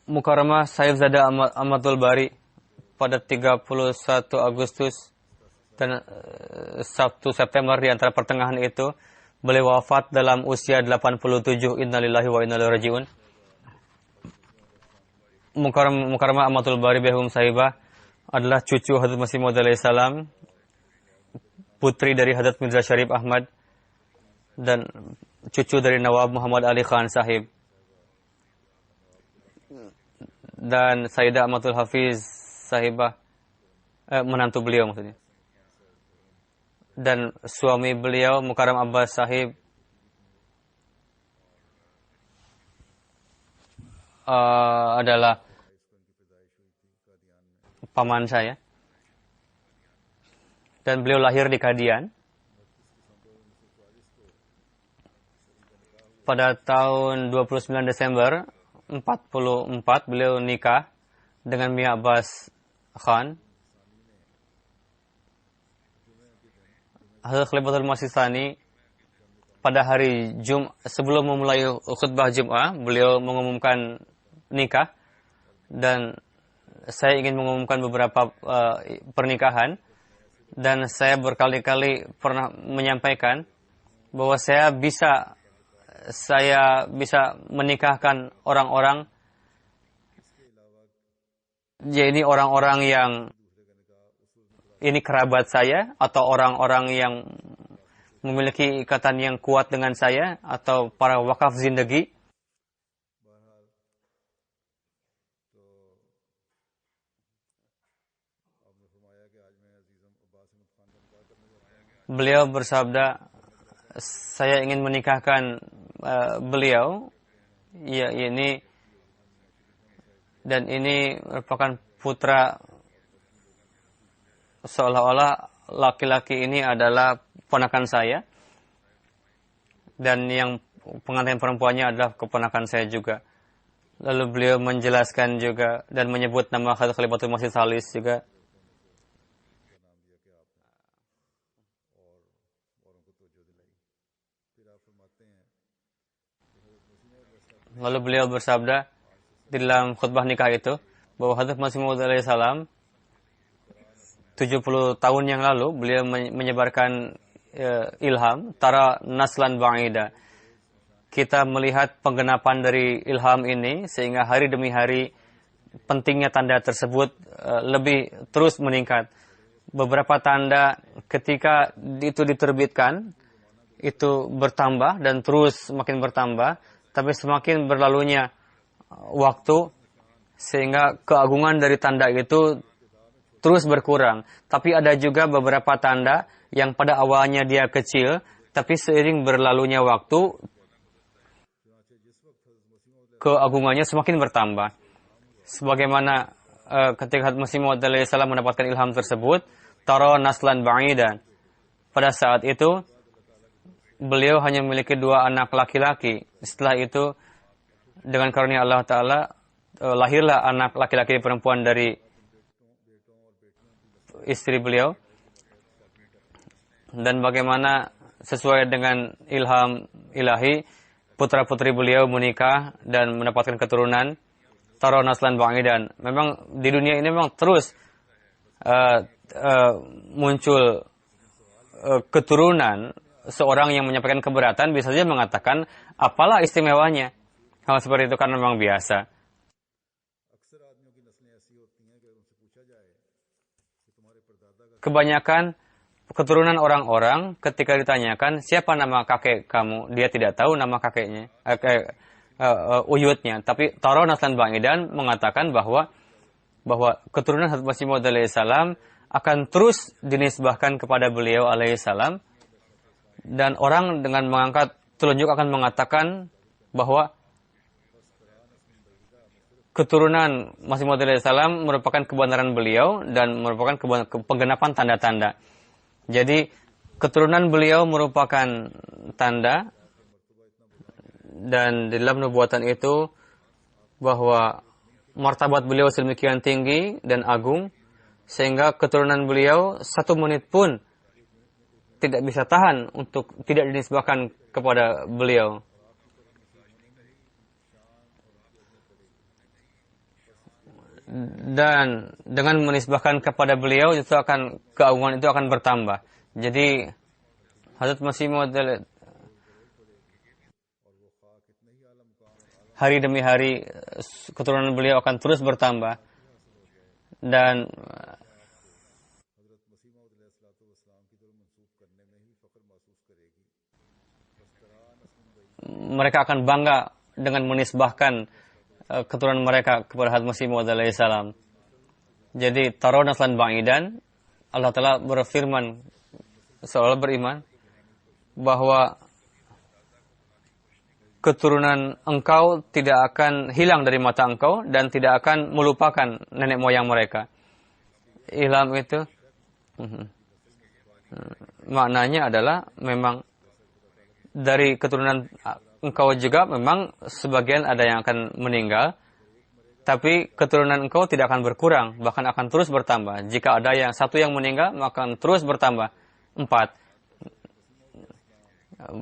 Mukarramah Saifzada Ahmadul Bari pada 31 Agustus dan 1 September di antara pertengahan itu beliau wafat dalam usia 87. Innalillahi wa inna ilaihi raji'un. Mukarramah Ahmadul Bari Behum Sahibah adalah cucu Hadrat Masih Maud alaihissalam, putri dari Hadrat Mirza Syarif Ahmad dan cucu dari Nawab Muhammad Ali Khan Sahib. Dan Sayyidah Ahmadul Hafiz Sahibah, menantu beliau maksudnya. Dan suami beliau Mukarram Abbas Sahib adalah paman saya. Dan beliau lahir di Kadian. Pada tahun 29 Desember 44 beliau nikah dengan Mia Abbas Khan. Hazrat Khalifatul Masih Tsani pada hari sebelum memulai khutbah Jum'ah, beliau mengumumkan nikah, dan saya ingin mengumumkan beberapa pernikahan, dan saya berkali-kali pernah menyampaikan bahwa saya bisa menikahkan orang-orang, ya ini orang-orang yang ini kerabat saya, atau orang-orang yang memiliki ikatan yang kuat dengan saya, atau para wakaf zindagi. Beliau bersabda, saya ingin menikahkan beliau, ya ini, dan ini merupakan putra, seolah-olah laki-laki ini adalah ponakan saya, dan yang pengantin perempuannya adalah keponakan saya juga. Lalu beliau menjelaskan juga dan menyebut nama Khalifatul Masih Tsalis juga. Lalu beliau bersabda di dalam khutbah nikah itu bahwa Hadrat Masih Maud alaihissalam 70 tahun yang lalu beliau menyebarkan ilham tara naslan ba'ida. Kita melihat penggenapan dari ilham ini sehingga hari demi hari pentingnya tanda tersebut lebih terus meningkat. Beberapa tanda ketika itu diterbitkan itu bertambah dan terus makin bertambah, tapi semakin berlalunya waktu sehingga keagungan dari tanda itu terus berkurang. Tapi ada juga beberapa tanda yang pada awalnya dia kecil, tapi seiring berlalunya waktu keagungannya semakin bertambah. Sebagaimana ketika Hadrat Masih Maud alaihissalam mendapatkan ilham tersebut, tara naslan ba'idan. Pada saat itu beliau hanya memiliki 2 anak laki-laki. Setelah itu dengan karunia Allah Ta'ala lahirlah anak laki-laki perempuan dari istri beliau, dan bagaimana sesuai dengan ilham ilahi putra-putri beliau menikah dan mendapatkan keturunan taro naslan ba'idan. Memang di dunia ini memang terus muncul keturunan. Seorang yang menyampaikan keberatan bisa saja mengatakan apalah istimewanya. Hal seperti itu kan memang biasa. Kebanyakan keturunan orang-orang ketika ditanyakan siapa nama kakek kamu, dia tidak tahu nama kakeknya, uyutnya. Tapi Taro Naslan Ba'idan mengatakan bahwa keturunan Hazrat Masih Maud alaihissalam akan terus dinisbahkan kepada beliau alaihissalam, dan orang dengan mengangkat telunjuk akan mengatakan bahwa keturunan Masih Maud alaihissalam merupakan kebenaran beliau dan merupakan penggenapan tanda-tanda. Jadi keturunan beliau merupakan tanda, dan di dalam nubuatan itu bahwa martabat beliau sedemikian tinggi dan agung sehingga keturunan beliau 1 menit pun tidak bisa tahan untuk tidak dinisbahkan kepada beliau. Dan dengan menisbahkan kepada beliau itu akan keagungan itu akan bertambah. Jadi Hazrat Masih Maud hari demi hari keturunan beliau akan terus bertambah, dan mereka akan bangga dengan menisbahkan keturunan mereka kepada Hazrat Masih Maud alaihissalam. Jadi Taro Naslan Ba'idan, Allah Ta'ala berfirman seolah beriman bahwa keturunan engkau tidak akan hilang dari mata engkau dan tidak akan melupakan nenek moyang mereka. Ilham itu maknanya adalah memang dari keturunan engkau juga memang sebagian ada yang akan meninggal, tapi keturunan engkau tidak akan berkurang, bahkan akan terus bertambah. Jika ada yang satu yang meninggal, maka akan terus bertambah 4.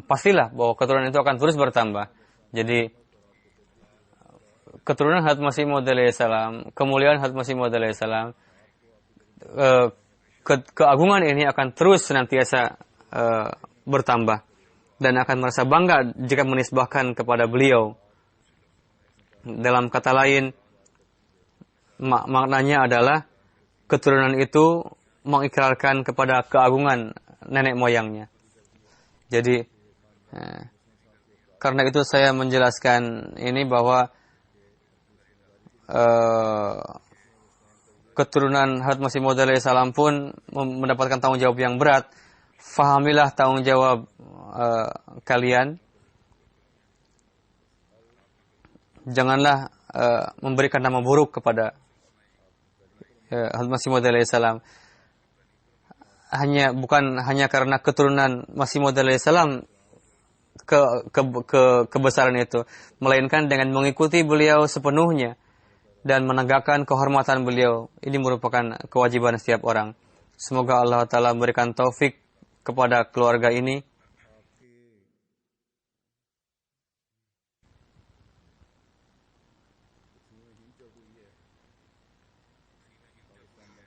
Pastilah bahwa keturunan itu akan terus bertambah. Jadi keturunan Hazrat Masih Maud alaihissalam, kemuliaan Hazrat Masih Maud alaihissalam, keagungan ini akan terus senantiasa bertambah, dan akan merasa bangga jika menisbahkan kepada beliau. Dalam kata lain, maknanya adalah keturunan itu mengikrarkan kepada keagungan nenek moyangnya. Jadi karena itu saya menjelaskan ini bahwa keturunan Hazrat Masih Maud alaihissalam pun mendapatkan tanggung jawab yang berat. Fahamilah tanggung jawab kalian. Janganlah memberikan nama buruk kepada Hazrat Masih Maud alaihissalam. Bukan hanya karena keturunan Masih Maud alaihissalam kebesaran itu, melainkan dengan mengikuti beliau sepenuhnya dan menegakkan kehormatan beliau. Ini merupakan kewajiban setiap orang. Semoga Allah Ta'ala memberikan taufik kepada keluarga ini.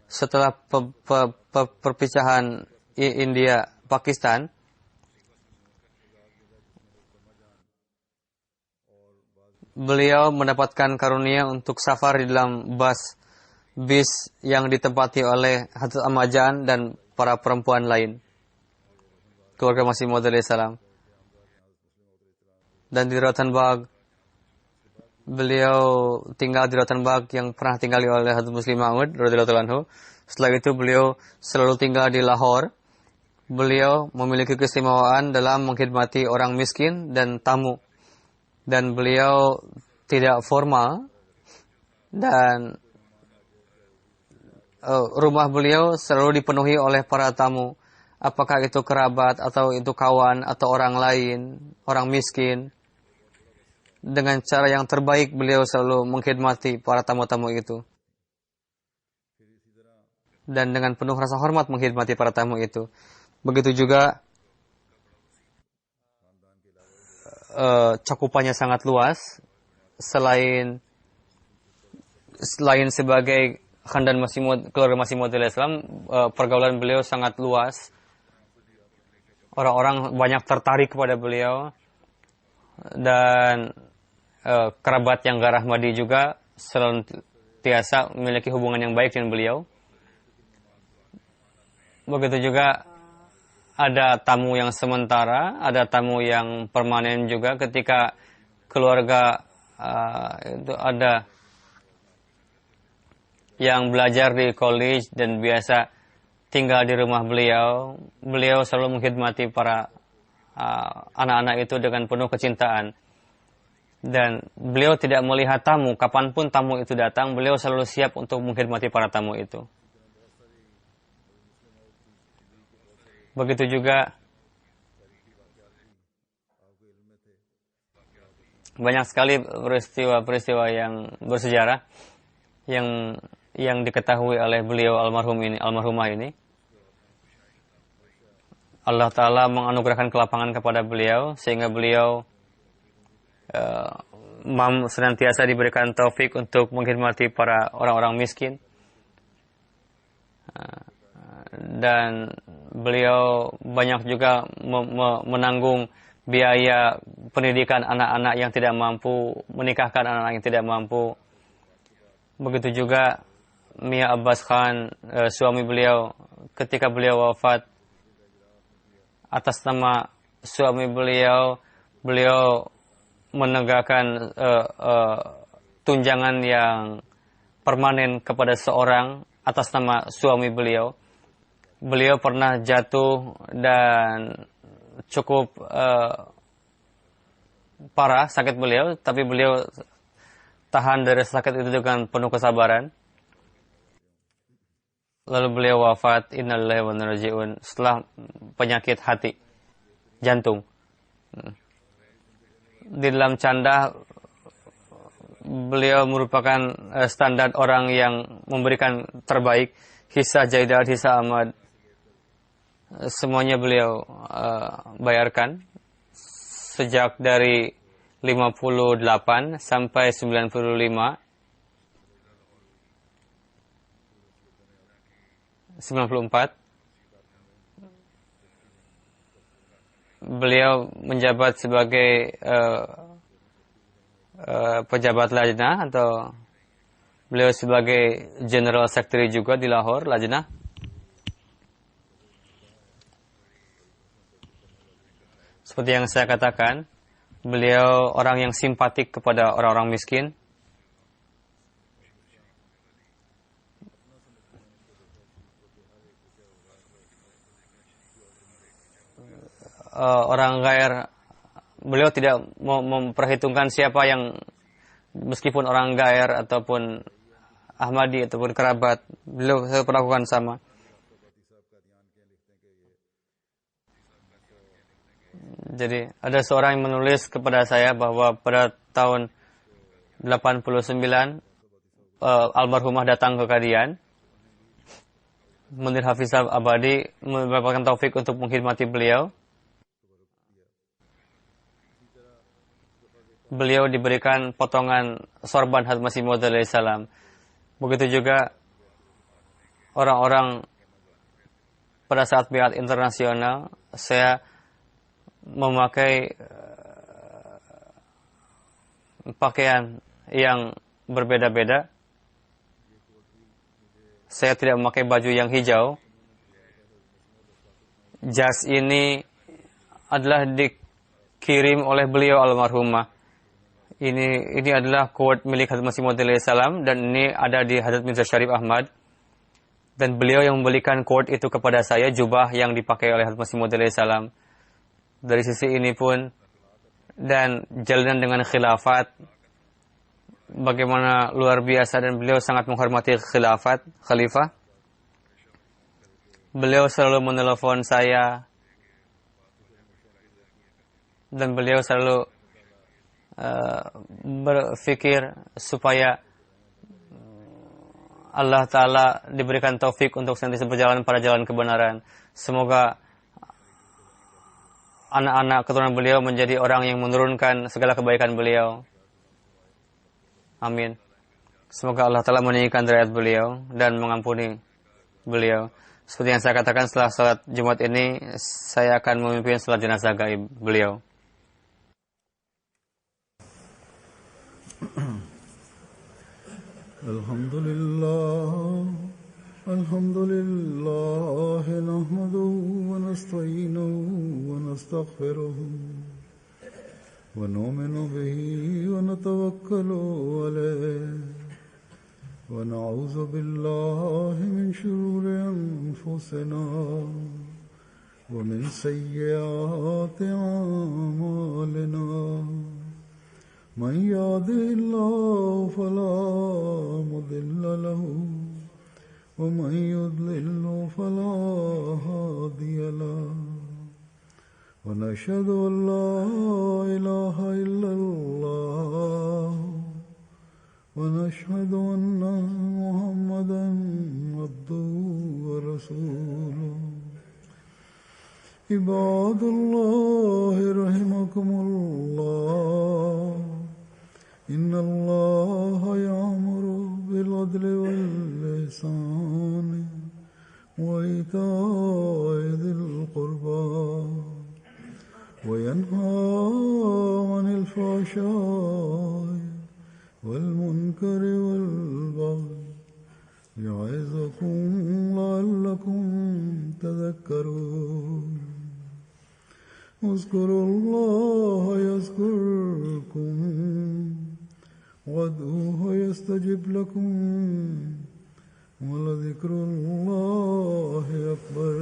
Setelah perpisahan India-Pakistan, beliau mendapatkan karunia untuk safar di dalam bis yang ditempati oleh Hazrat Amajan dan para perempuan lain, keluarga Masih Maud alaihissalam. Dan di Rotenburg, beliau tinggal di Rotenburg yang pernah tinggal oleh Hazrat Muslim Maud radhiyallahu anhu. Setelah itu beliau selalu tinggal di Lahore. Beliau memiliki keistimewaan dalam mengkhidmati orang miskin dan tamu. Dan beliau tidak formal, dan rumah beliau selalu dipenuhi oleh para tamu. Apakah itu kerabat atau itu kawan atau orang lain, orang miskin. dengan cara yang terbaik beliau selalu mengkhidmati para tamu-tamu itu. Dan dengan penuh rasa hormat mengkhidmati para tamu itu. Begitu juga cakupannya sangat luas. Selain sebagai khandan keluarga Masih Maud Islam, pergaulan beliau sangat luas. Orang-orang banyak tertarik kepada beliau. Dan kerabat yang Gar Ahmadi juga senantiasa memiliki hubungan yang baik dengan beliau. Begitu juga ada tamu yang sementara, ada tamu yang permanen juga. Ketika keluarga itu ada yang belajar di college dan biasa tinggal di rumah beliau, beliau selalu mengkhidmati para anak-anak itu dengan penuh kecintaan. Dan beliau tidak melihat tamu, kapanpun tamu itu datang, beliau selalu siap untuk mengkhidmati para tamu itu. Begitu juga banyak sekali peristiwa-peristiwa yang bersejarah yang diketahui oleh beliau almarhumah ini. Allah Ta'ala menganugerahkan kelapangan kepada beliau sehingga beliau senantiasa diberikan taufik untuk mengkhidmati para orang-orang miskin. Dan beliau banyak juga menanggung biaya pendidikan anak-anak yang tidak mampu, menikahkan anak-anak yang tidak mampu. Begitu juga Mia Abbas Khan, suami beliau, ketika beliau wafat, atas nama suami beliau menegakkan tunjangan yang permanen kepada seorang atas nama suami beliau. Beliau pernah jatuh dan cukup parah sakit beliau, tapi beliau tahan dari sakit itu dengan penuh kesabaran. Lalu beliau wafat, innalillahi wa inna ilaihi raji'un, setelah penyakit hati, jantung. Di dalam canda, beliau merupakan standar orang yang memberikan terbaik. Hisah Jaidat, Hisah Ahmad, semuanya beliau bayarkan. Sejak dari 58 sampai 94, beliau menjabat sebagai pejabat lajnah, atau beliau sebagai General Secretary juga di Lahore, lajnah. Seperti yang saya katakan, beliau orang yang simpatik kepada orang-orang miskin. Orang gair, beliau tidak memperhitungkan siapa yang, meskipun orang gair ataupun Ahmadi ataupun kerabat, beliau perlakukan sama. Jadi ada seorang yang menulis kepada saya bahwa pada tahun 89 almarhumah datang ke Qadian. Munir Hafizah Abadi mendapatkan taufik untuk mengkhidmati beliau. Beliau diberikan potongan sorban Hazrat Masih Maud alaihi salam. Begitu juga orang-orang pada saat biat internasional, saya memakai pakaian yang berbeda-beda. Saya tidak memakai baju yang hijau. Jas ini adalah dikirim oleh beliau almarhumah. Ini adalah quote milik Hazrat Masih Maud alaihi salam, dan ini ada di Hazrat Mirza Sharif Ahmad. Dan beliau yang memberikan quote itu kepada saya, jubah yang dipakai oleh Hazrat Masih Maud alaihi salam. Dari sisi ini pun, dan jalinan dengan khilafat, bagaimana luar biasa, dan beliau sangat menghormati khalifah. Beliau selalu menelepon saya, dan beliau selalu berfikir supaya Allah Ta'ala diberikan taufik untuk senantiasa berjalan pada jalan kebenaran. Semoga anak-anak keturunan beliau menjadi orang yang menurunkan segala kebaikan beliau. Amin. Semoga Allah Ta'ala meninggikan derajat beliau dan mengampuni beliau. Seperti yang saya katakan, setelah salat Jumat ini, saya akan memimpin salat jenazah gaib beliau. Alhamdulillah, nahmaduhu wa nasta'inuhu wa nastaghfiruhu wa nu'minu bihi wa natawakkalu alayhi wa na'udzu billahi min shururi anfusina wa min sayyiati a'malina. من يهده الله فلا مضل له ومن يضلل فلا هادي له ونشهد أن لا إله إلا الله ونشهد أن محمدا عبده ورسوله. عباد الله رحمكم الله، إن الله يأمر بالعدل والإحسان وإيتاء ذي القربى وينهى عن الفحشاء والمنكر والبغي يعظكم لعلكم تذكرون. اذكروا الله يذكركم وادعوه يستجب لكم ولذكر الله أكبر.